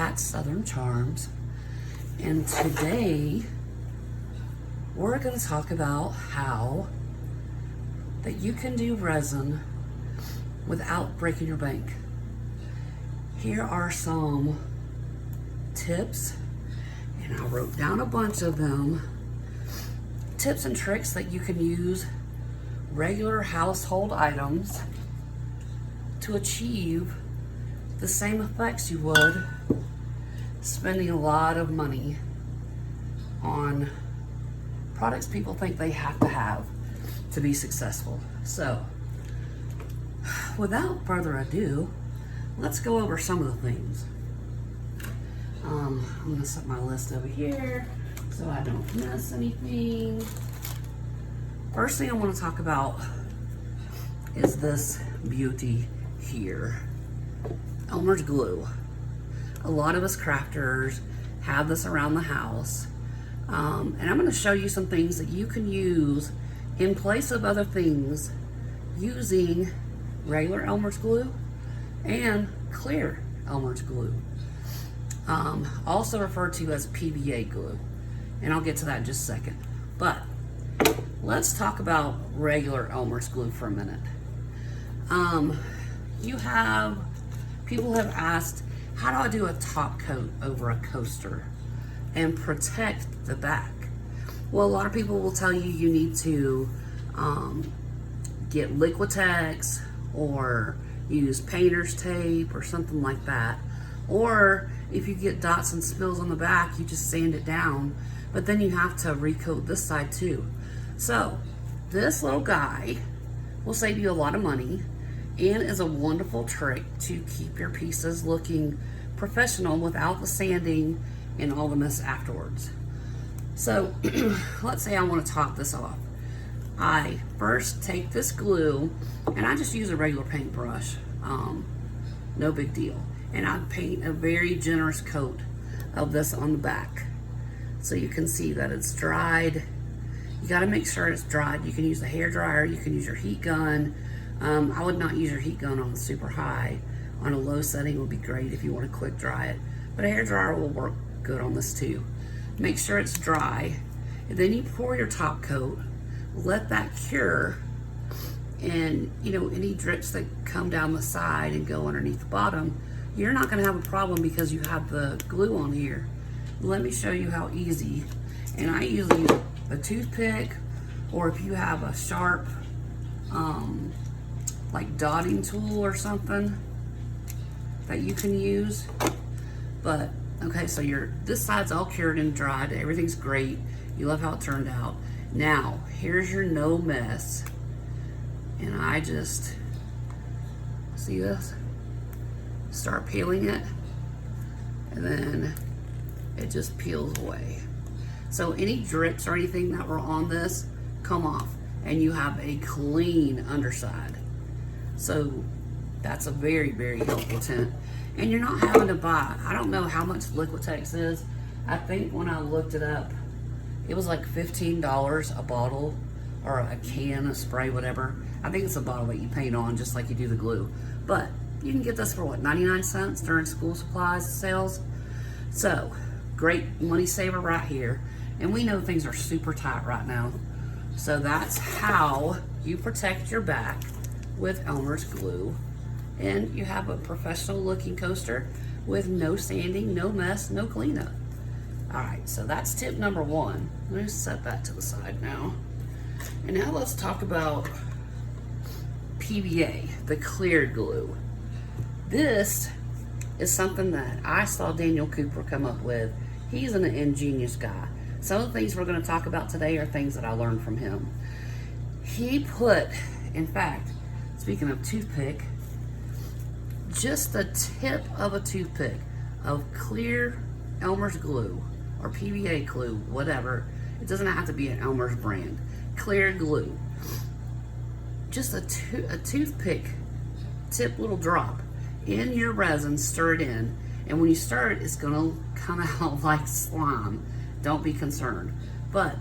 Cat Southern Charms, and today we're going to talk about how that you can do resin without breaking your bank. Here are some tips, and I wrote down a bunch of them. Tips and tricks that you can use regular household items to achieve the same effects you would spending a lot of money on products people think they have to be successful. So, without further ado, let's go over some of the things. I'm gonna set my list over here so I don't miss anything. First thing I want to talk about is this beauty here. Elmer's Glue. A lot of us crafters have this around the house. And I'm going to show you some things that you can use in place of other things using regular Elmer's Glue and clear Elmer's Glue. Also referred to as PVA glue. And I'll get to that in just a second. But let's talk about regular Elmer's Glue for a minute. People have asked, how do I do a top coat over a coaster and protect the back? Well, a lot of people will tell you need to get Liquitex or use painter's tape or something like that. Or if you get dots and spills on the back, you just sand it down, but then you have to recoat this side too. So this little guy will save you a lot of money and is a wonderful trick to keep your pieces looking professional without the sanding and all the mess afterwards. So let's say I want to top this off. I first take this glue and I just use a regular paintbrush, no big deal, and I paint a very generous coat of this on the back so you can see that it's dried. You got to make sure it's dried. You can use a hair dryer, you can use your heat gun. I would not use your heat gun on super high. On a low setting would be great if you want to quick dry it, but a hair dryer will work good on this too. Make sure it's dry, and then you pour your top coat, let that cure, and any drips that come down the side and go underneath the bottom, you're not going to have a problem because you have the glue on here. Let me show you how easy. And I usually use a toothpick, or if you have a sharp like dotting tool or something that you can use. But okay, so this side's all cured and dried, everything's great, you love how it turned out. Now here's your no mess, and I just see this, start peeling it, and then it just peels away. So any drips or anything that were on this come off, and you have a clean underside. So that's a very, very helpful tip. And you're not having to buy, I don't know how much Liquitex is. I think when I looked it up, it was like $15 a bottle, or a can, a spray, whatever. I think it's a bottle that you paint on just like you do the glue. But you can get this for what, 99 cents during school supplies sales? So, great money saver right here. And we know things are super tight right now. So that's how you protect your back with Elmer's Glue. And you have a professional looking coaster with no sanding, no mess, no cleanup. All right, so that's tip number one. Let me set that to the side now. And now let's talk about PVA, the clear glue. This is something that I saw Daniel Cooper come up with. He's an ingenious guy. Some of the things we're going to talk about today are things that I learned from him. He put, in fact, speaking of toothpick, just the tip of a toothpick of clear Elmer's Glue or PVA glue, whatever. It doesn't have to be an Elmer's brand. Clear glue. Just a toothpick tip little drop in your resin, stir it in, and when you stir it, it's gonna come out like slime. Don't be concerned. But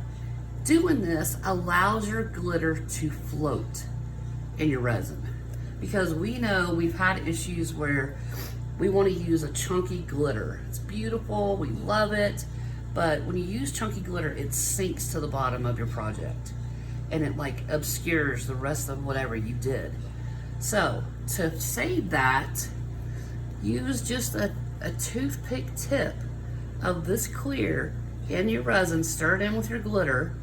doing this allows your glitter to float in your resin. Because we know we've had issues where we want to use a chunky glitter. It's beautiful, we love it, but when you use chunky glitter, it sinks to the bottom of your project and it like obscures the rest of whatever you did. So to save that, use just a toothpick tip of this clear in your resin, stir it in with your glitter,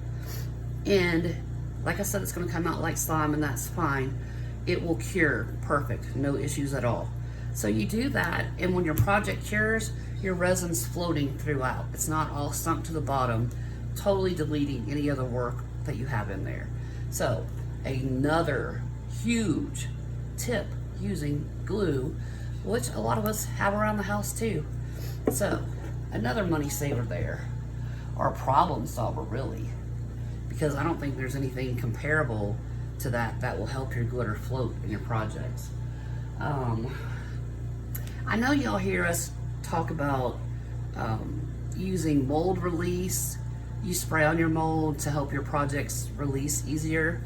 and like I said, it's going to come out like slime, and that's fine. It will cure perfect, no issues at all. So you do that, and when your project cures, your resin's floating throughout. It's not all sunk to the bottom, totally deleting any other work that you have in there. So another huge tip using glue, which a lot of us have around the house too. So another money saver there, or a problem solver really, because I don't think there's anything comparable to that will help your glitter float in your projects. I know y'all hear us talk about using mold release. You spray on your mold to help your projects release easier.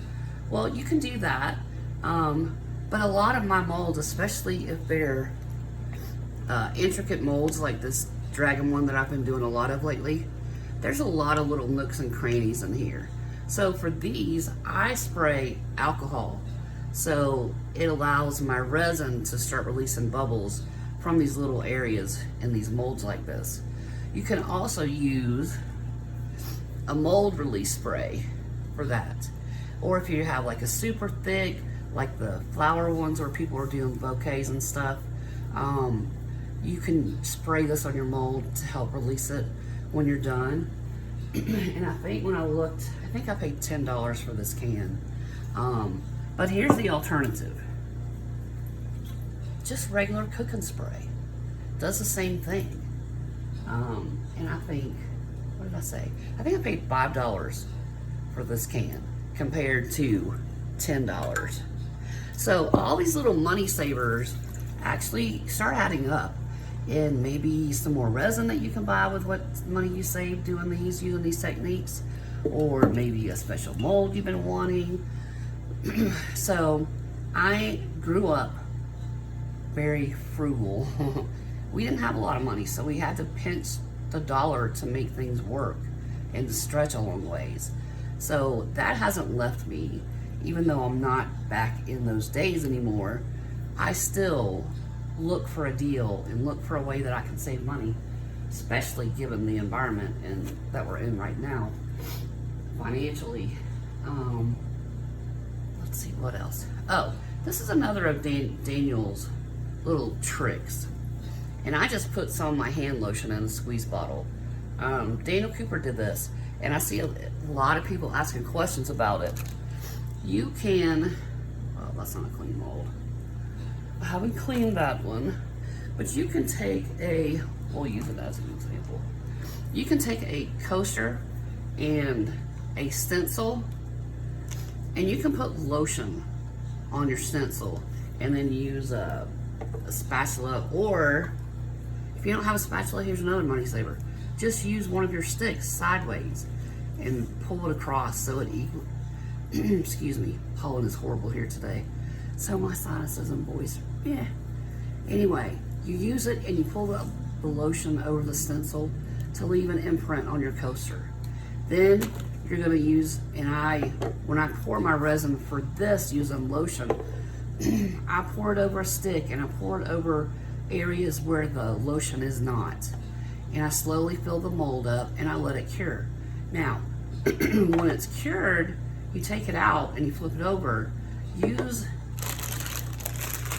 Well, you can do that, but a lot of my molds, especially if they're intricate molds like this dragon one that I've been doing a lot of lately, there's a lot of little nooks and crannies in here. So for these, I spray alcohol, so it allows my resin to start releasing bubbles from these little areas in these molds like this. You can also use a mold release spray for that. Or if you have like a super thick, like the flower ones where people are doing bouquets and stuff, you can spray this on your mold to help release it when you're done. And I think when I looked, I think I paid $10 for this can. But here's the alternative. Just regular cooking spray. Does the same thing. And I think, what did I say? I think I paid $5 for this can compared to $10. So all these little money savers actually start adding up. And maybe some more resin that you can buy with what money you save using these techniques, or maybe a special mold you've been wanting. So I grew up very frugal. We didn't have a lot of money, so we had to pinch the dollar to make things work and to stretch a long ways. So that hasn't left me, even though I'm not back in those days anymore. I still look for a deal and look for a way that I can save money, especially given the environment and that we're in right now financially. Let's see what else. Oh, this is another of Daniel's little tricks, and I just put some of my hand lotion in a squeeze bottle. Daniel Cooper did this, and I see a lot of people asking questions about it. You can, well, that's not a clean mold. I haven't cleaned that one, but you can take we'll use it as an example. You can take a coaster and a stencil, and you can put lotion on your stencil and then use a spatula, or if you don't have a spatula, here's another money saver. Just use one of your sticks sideways and pull it across so it equals, excuse me, pollen is horrible here today. So my sinuses and voice, yeah. Anyway, you use it and you pull the lotion over the stencil to leave an imprint on your coaster. Then you're gonna use, when I pour my resin for this using lotion, I pour it over a stick and I pour it over areas where the lotion is not. And I slowly fill the mold up and I let it cure. Now, when it's cured, you take it out and you flip it over. Use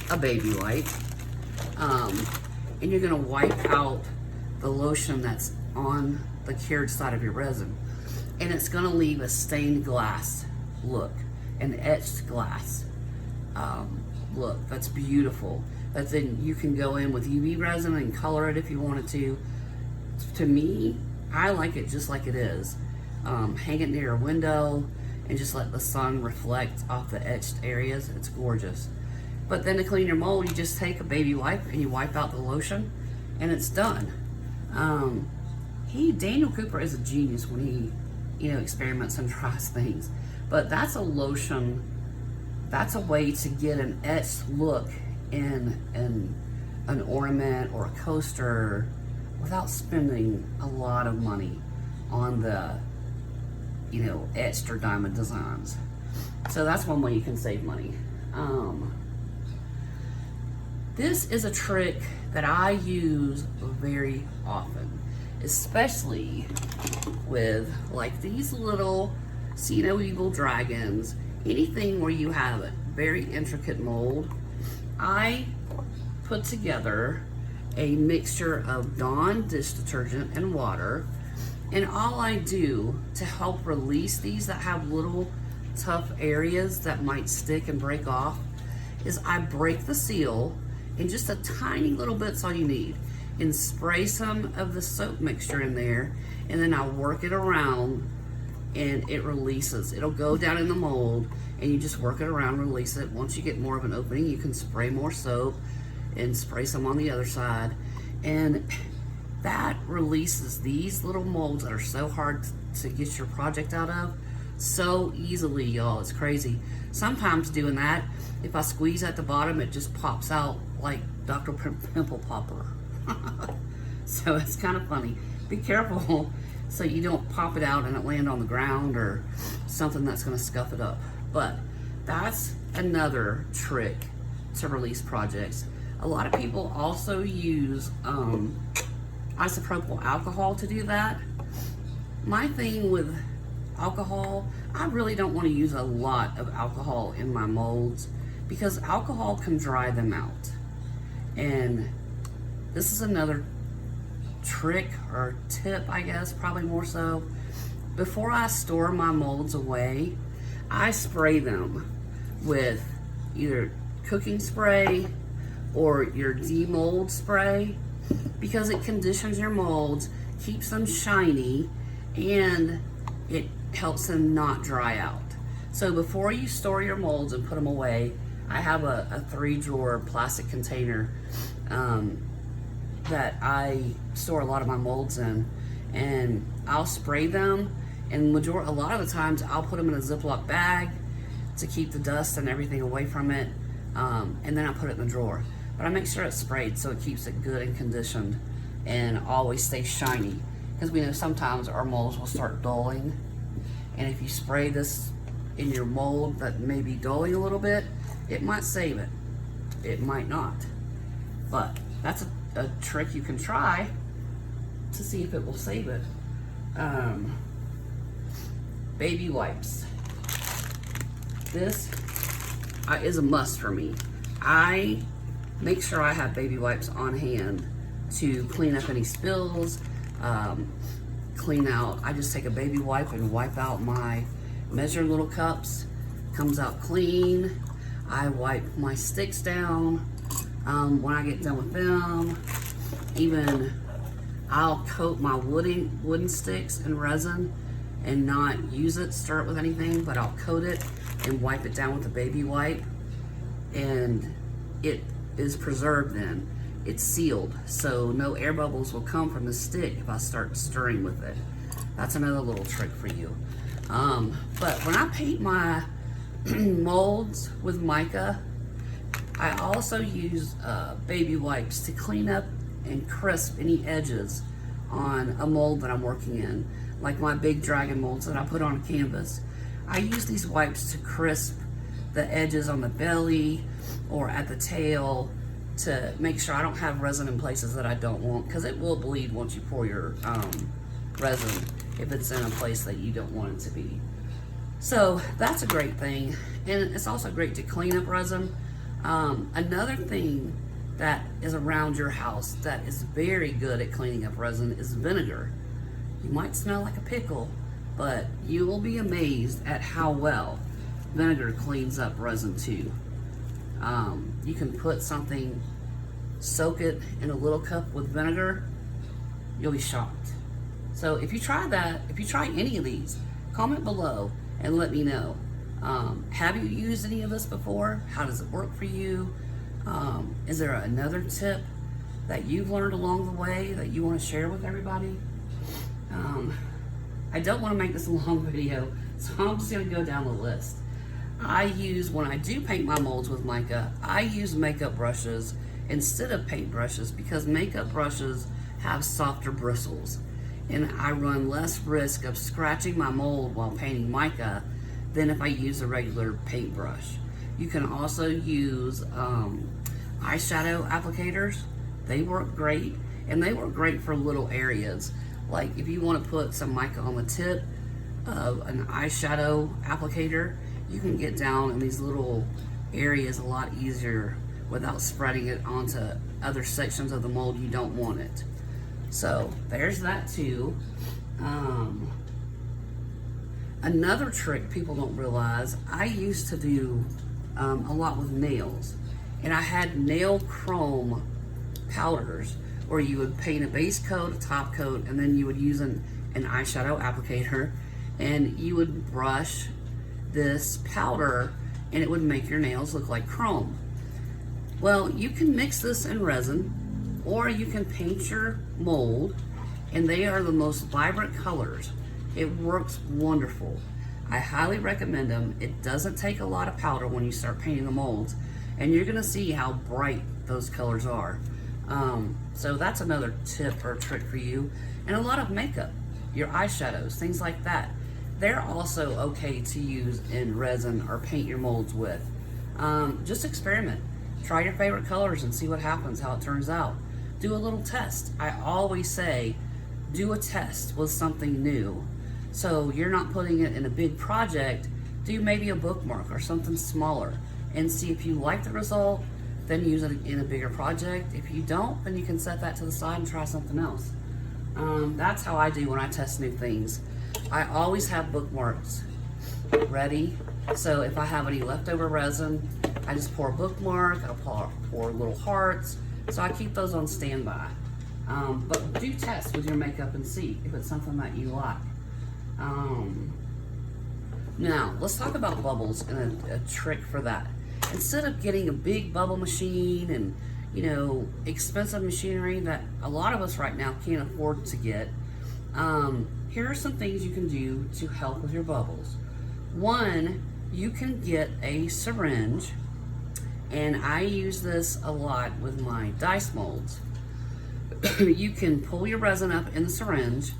a baby wipe, and you're gonna wipe out the lotion that's on the cured side of your resin, and it's gonna leave a stained glass look, an etched glass look. That's beautiful. But then you can go in with UV resin and color it if you wanted to. To me, I like it just like it is. Hang it near a window and just let the sun reflect off the etched areas. It's gorgeous. But then to clean your mold, you just take a baby wipe and you wipe out the lotion, and it's done. Daniel Cooper is a genius when he, experiments and tries things. But that's a lotion. That's a way to get an etched look in an ornament or a coaster without spending a lot of money on the, you know, etched or diamond designs. So that's one way you can save money. This is a trick that I use very often, especially with like these little See No Evil dragons, anything where you have a very intricate mold. I put together a mixture of Dawn dish detergent and water, and all I do to help release these that have little tough areas that might stick and break off is I break the seal, and just a tiny little bit's all you need, and spray some of the soap mixture in there, and then I work it around and it releases. It'll go down in the mold and you just work it around, release it. Once you get more of an opening, you can spray more soap and spray some on the other side, and that releases these little molds that are so hard to get your project out of so easily, y'all. It's crazy. Sometimes doing that, if I squeeze at the bottom, it just pops out like Dr. Pimple Popper. So it's kind of funny. Be careful so you don't pop it out and it land on the ground or something that's going to scuff it up. But that's another trick to release projects. A lot of people also use isopropyl alcohol to do that. My thing with alcohol, I really don't want to use a lot of alcohol in my molds because alcohol can dry them out. And this is another trick or tip, I guess, probably more so. Before I store my molds away, I spray them with either cooking spray or your demold spray, because it conditions your molds, keeps them shiny, and it helps them not dry out. So before you store your molds and put them away, I have a 3-drawer plastic container that I store a lot of my molds in, and I'll spray them, and a lot of the times I'll put them in a Ziploc bag to keep the dust and everything away from it, and then I put it in the drawer. But I make sure it's sprayed so it keeps it good and conditioned and always stays shiny, because we know sometimes our molds will start dulling, and if you spray this in your mold that may be dulling a little bit, it might save it. It might not. But that's a trick you can try to see if it will save it. Baby wipes. This is a must for me. I make sure I have baby wipes on hand to clean up any spills, clean out. I just take a baby wipe and wipe out my measured little cups. Comes out clean. I wipe my sticks down when I get done with them. Even I'll coat my wooden sticks in resin and not use it, stir it with anything, but I'll coat it and wipe it down with a baby wipe, and it is preserved then. It's sealed, so no air bubbles will come from the stick if I start stirring with it. That's another little trick for you. But when I paint my molds with mica, I also use baby wipes to clean up and crisp any edges on a mold that I'm working in. Like my big dragon molds that I put on a canvas, I use these wipes to crisp the edges on the belly or at the tail to make sure I don't have resin in places that I don't want, because it will bleed once you pour your resin if it's in a place that you don't want it to be. So that's a great thing, and it's also great to clean up resin. Another thing that is around your house that is very good at cleaning up resin is vinegar. You might smell like a pickle, but you will be amazed at how well vinegar cleans up resin too. You can put something, soak it in a little cup with vinegar, you'll be shocked. So if you try that, if you try any of these, comment below and let me know. Have you used any of this before? How does it work for you? Is there another tip that you've learned along the way that you want to share with everybody? I don't want to make this a long video, so I'm just going to go down the list. When I do paint my molds with mica, I use makeup brushes instead of paint brushes, because makeup brushes have softer bristles, and I run less risk of scratching my mold while painting mica than if I use a regular paintbrush. You can also use eyeshadow applicators. They work great, and they work great for little areas. Like if you want to put some mica on the tip of an eyeshadow applicator, you can get down in these little areas a lot easier without spreading it onto other sections of the mold you don't want it. So there's that too. Another trick people don't realize, I used to do a lot with nails, and I had nail chrome powders where you would paint a base coat, a top coat, and then you would use an eyeshadow applicator, and you would brush this powder and it would make your nails look like chrome. Well, you can mix this in resin, or you can paint your mold, and they are the most vibrant colors. It works wonderful. I highly recommend them. It doesn't take a lot of powder when you start painting the molds, and you're gonna see how bright those colors are. So that's another tip or trick for you. And a lot of makeup, your eyeshadows, things like that, they're also okay to use in resin or paint your molds with. Just experiment. Try your favorite colors and see what happens, how it turns out. Do a little test. I always say, do a test with something new. So you're not putting it in a big project, do maybe a bookmark or something smaller and see if you like the result, then use it in a bigger project. If you don't, then you can set that to the side and try something else. That's how I do when I test new things. I always have bookmarks ready. So if I have any leftover resin, I just pour a bookmark, I'll pour little hearts. So I keep those on standby. But do test with your makeup and see if it's something that you like. Now, let's talk about bubbles and a trick for that. Instead of getting a big bubble machine and, you know, expensive machinery that a lot of us right now can't afford to get, here are some things you can do to help with your bubbles. One, you can get a syringe, and I use this a lot with my dice molds. You can pull your resin up in the syringe,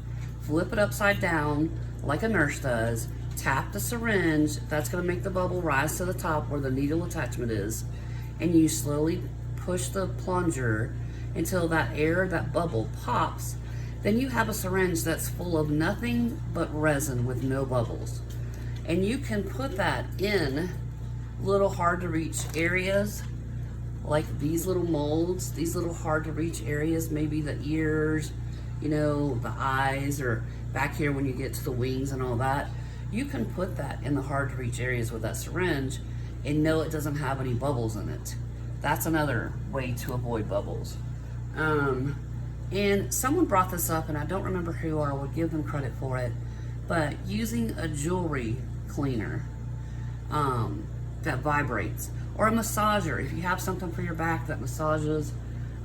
flip it upside down like a nurse does, tap the syringe, that's going to make the bubble rise to the top where the needle attachment is, and you slowly push the plunger until that air, that bubble pops. Then you have a syringe that's full of nothing but resin with no bubbles. And you can put that in little hard to reach areas, like these little molds, these little hard to reach areas, maybe the ears, you know, the eyes, or back here when you get to the wings and all that. You can put that in the hard to reach areas with that syringe and know it doesn't have any bubbles in it. That's another way to avoid bubbles. And someone brought this up, and I don't remember who, or I would give them credit for it, but using a jewelry cleaner that vibrates, or a massager. If you have something for your back that massages,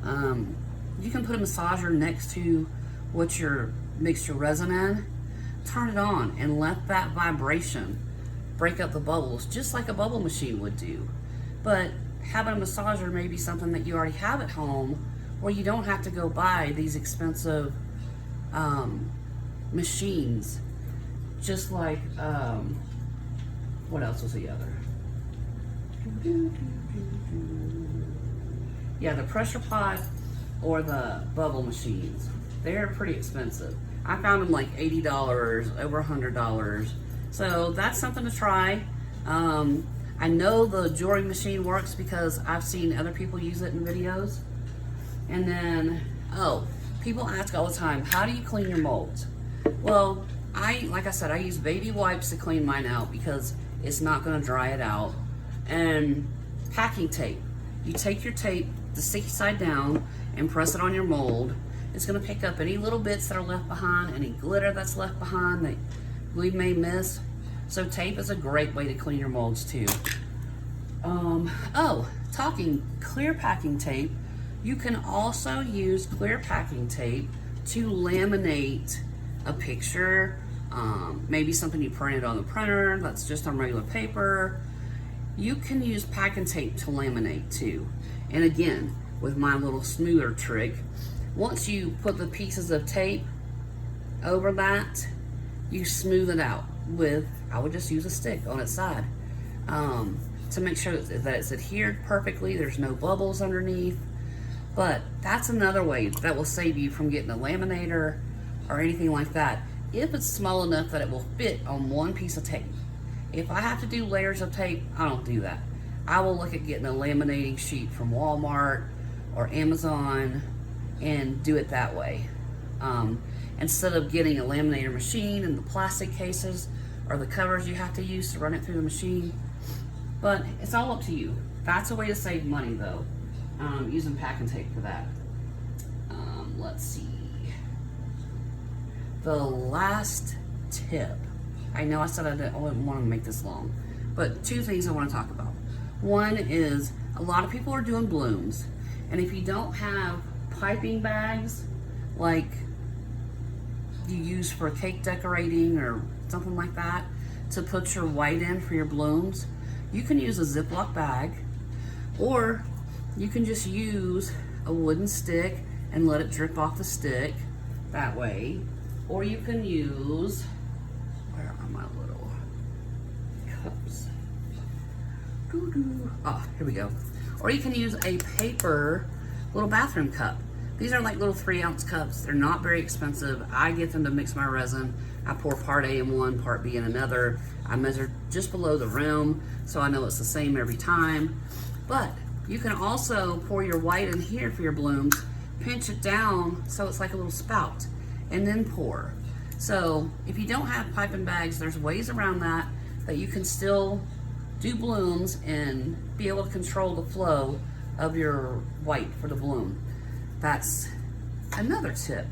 you can put a massager next to what you're mixed your resin in, turn it on, and let that vibration break up the bubbles, just like a bubble machine would do. But having a massager may be something that you already have at home, where you don't have to go buy these expensive machines. Just like, what else was the other? Yeah, the pressure pot or the bubble machines. They're pretty expensive. I found them like $80, over $100. So that's something to try. I know the jewelry machine works because I've seen other people use it in videos. And then, people ask all the time, how do you clean your molds? Well, like I said, I use baby wipes to clean mine out because it's not going to dry it out. And packing tape. You take your tape, the sticky side down, and press it on your mold. It's going to pick up any little bits that are left behind, any glitter that's left behind that we may miss. So tape is a great way to clean your molds too. Talking clear packing tape, you can also use clear packing tape to laminate a picture, maybe something you printed on the printer that's just on regular paper. You can use packing tape to laminate too. And again, with my little smoother trick. Once you put the pieces of tape over that, you smooth it out with, I would just use a stick on its side to make sure that it's adhered perfectly, there's no bubbles underneath. But that's another way that will save you from getting a laminator or anything like that, if it's small enough that it will fit on one piece of tape. If I have to do layers of tape, I don't do that. I will look at getting a laminating sheet from Walmart or Amazon and do it that way. Instead of getting a laminator machine and the plastic cases or the covers you have to use to run it through the machine. But it's all up to you. That's a way to save money though, using packing tape for that. Let's see. The last tip. I know I said I didn't want to make this long, but two things I want to talk about. One is a lot of people are doing blooms, and if you don't have piping bags like you use for cake decorating or something like that to put your white in for your blooms, you can use a Ziploc bag, or you can just use a wooden stick and let it drip off the stick that way. Or you can use, where are my little cups? Oh, here we go. Or you can use a paper little bathroom cup. These are like little 3-ounce cups. They're not very expensive. I get them to mix my resin. I pour part A in one, part B in another. I measure just below the rim, so I know it's the same every time. But you can also pour your white in here for your blooms, pinch it down so it's like a little spout, and then pour. So if you don't have piping bags, there's ways around that you can still do blooms and be able to control the flow of your white for the bloom. That's another tip.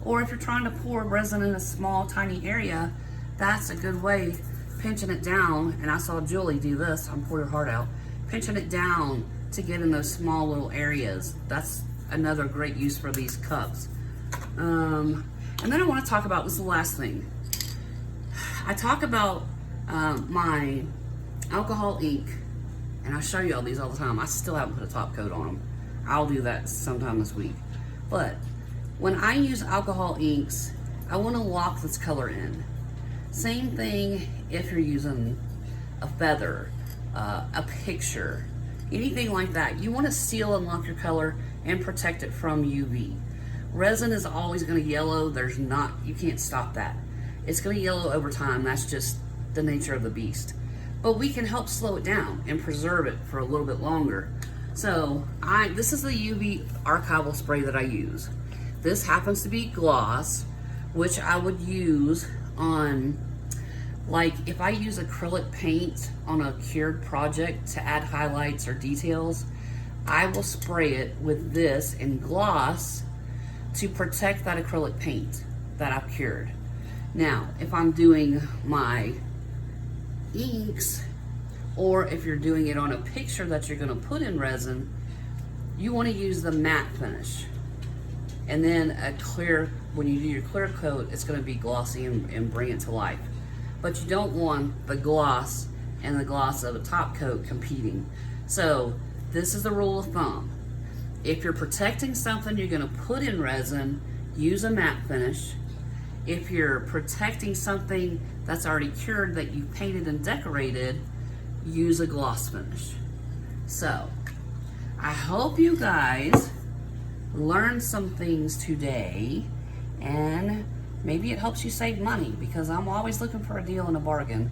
Or if you're trying to pour resin in a small, tiny area, that's a good way, pinching it down. And I saw Julie do this, I'm pour your heart out, pinching it down to get in those small little areas. That's another great use for these cups. And then I want to talk about, this is the last thing. I talk about my alcohol ink, and I show you all these all the time. I still haven't put a top coat on them. I'll do that sometime this week. But when I use alcohol inks, I want to lock this color in. Same thing if you're using a feather, a picture, anything like that. You want to seal and lock your color and protect it from UV. Resin is always going to yellow. You can't stop that. It's going to yellow over time. That's just the nature of the beast. But we can help slow it down and preserve it for a little bit longer. So this is the UV archival spray that I use. This happens to be gloss, which I would use on, like if I use acrylic paint on a cured project to add highlights or details, I will spray it with this in gloss to protect that acrylic paint that I've cured. Now, if I'm doing my inks, or if you're doing it on a picture that you're gonna put in resin, you wanna use the matte finish. And then when you do your clear coat, it's gonna be glossy and bring it to life. But you don't want the gloss and the gloss of a top coat competing. So this is the rule of thumb. If you're protecting something you're gonna put in resin, use a matte finish. If you're protecting something that's already cured that you painted and decorated, use a gloss finish. So, I hope you guys learned some things today, and maybe it helps you save money, because I'm always looking for a deal and a bargain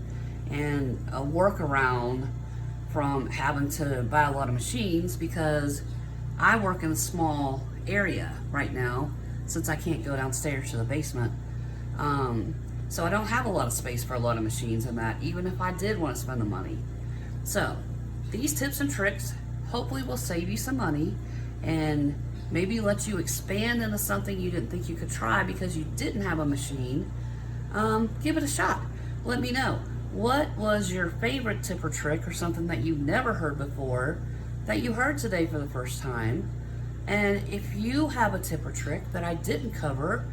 and a workaround from having to buy a lot of machines, because I work in a small area right now since I can't go downstairs to the basement. So I don't have a lot of space for a lot of machines and that, even if I did want to spend the money. So these tips and tricks hopefully will save you some money and maybe let you expand into something you didn't think you could try because you didn't have a machine. Give it a shot. Let me know. What was your favorite tip or trick, or something that you've never heard before that you heard today for the first time? And if you have a tip or trick that I didn't cover,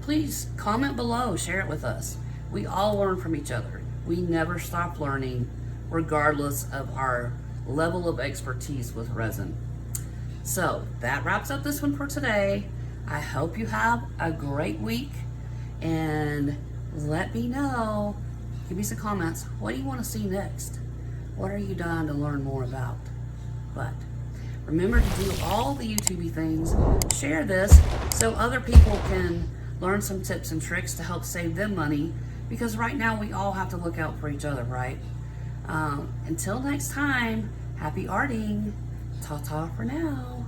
please comment below, share it with us. We all learn from each other. We never stop learning, regardless of our level of expertise with resin. So that wraps up this one for today. I hope you have a great week, and let me know, give me some comments. What do you want to see next? What are you dying to learn more about? But remember to do all the YouTubey things. Share this so other people can learn some tips and tricks to help save them money, because right now we all have to look out for each other, right? Until next time, happy arting. Ta-ta for now.